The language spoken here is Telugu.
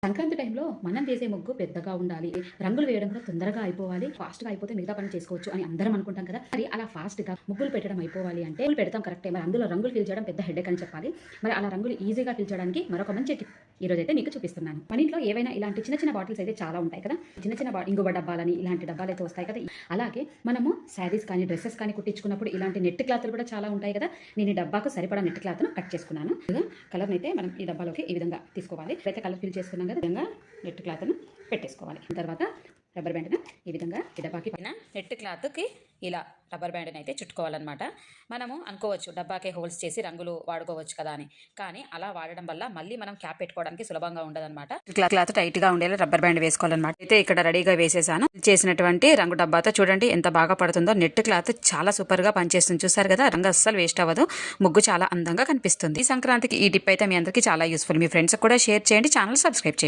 సంక్రాంతి టైంలో మనం వేసే ముగ్గు పెద్దగా ఉండాలి, రంగులు వేయడం కూడా తొందరగా అయిపోవాలి, ఫాస్ట్‌గా అయిపోతే మిగతా పనులు చేసుకోవచ్చు అని అందరం అనుకుంటాం కదా! మరి అలా ఫాస్ట్‌గా ముగ్గులు పెట్టడం అయిపోవాలి అంటే ముగ్గులు పెడతాం కరెక్టే. మరి అందులో రంగులు ఫిల్ చేయడం పెద్ద హెడేక్ అని చెప్పాలి. మరి అలా రంగులు ఈజీగా ఫిల్ చేయడానికి మరొక మంచి టిప్ ఈరోజైతే మీకు చూపిస్తున్నాను. మన ఇంట్లో ఏవైనా ఇలాంటి చిన్న చిన్న బాటిల్స్ అయితే చాలా ఉంటాయి కదా! చిన్న చిన్న ఇంగువ డబ్బాలని ఇలాంటి డబ్బాలైతే వస్తాయి కదా! అలాగే మనము శారీస్ కానీ, డ్రెసెస్ కానీ కుట్టించుకున్నప్పుడు ఇలాంటి నెట్ క్లాత్‌లు కూడా చాలా ఉంటాయి కదా! నేను ఈ డబ్బాకు సరిపడా నెట్ క్లాత్‌ను కట్ చేసుకున్నాను. కలర్‌నైతే మనం ఈ డబ్బాలోకి ఈ విధంగా తీసుకోవాలి. ఇప్పుడైతే కలర్ ఫిల్ చేసుకున్నాం కదా! ఈ విధంగా నెట్ క్లాత్‌ను పెట్టేసుకోవాలి. తర్వాత రబ్బర్ బ్యాండ్‌ను ఈ విధంగా ఈ డబ్బాకి పైన నెట్ క్లాత్‌కి ఇలా రబ్బర్ బ్యాండ్ని అయితే చుట్టుకోవాలన్నమాట. మనము అనుకోవచ్చు డబ్బాకే హోల్స్ చేసి రంగులు వాడుకోవచ్చు కదా అని, కానీ అలా వాడడం వల్ల మళ్ళీ మనం క్యాప్ పెట్టుకోవడానికి సులభంగా ఉండదన్నమాట. క్లాత్ టైట్గా ఉండేలా రబ్బర్ బ్యాండ్ వేసుకోవాలన్నమాట. అయితే ఇక్కడ రెడీగా వేసేసాను. చేసినటువంటి రంగు డబ్బాతో చూడండి ఎంత బాగా పడుతుందో. నెట్ క్లాత్ చాలా సూపర్గా పనిచేస్తుంది. చూసారు కదా, రంగు అస్సలు వేస్ట్ అవ్వదు, ముగ్గు చాలా అందంగా కనిపిస్తుంది. ఈ సంక్రాంతికి ఈ టిప్ అయితే మీ అందరికీ చాలా యూస్ఫుల్. మీ ఫ్రెండ్స్ కూడా షేర్ చేయండి, ఛానల్ సబ్స్క్రైబ్ చేయండి.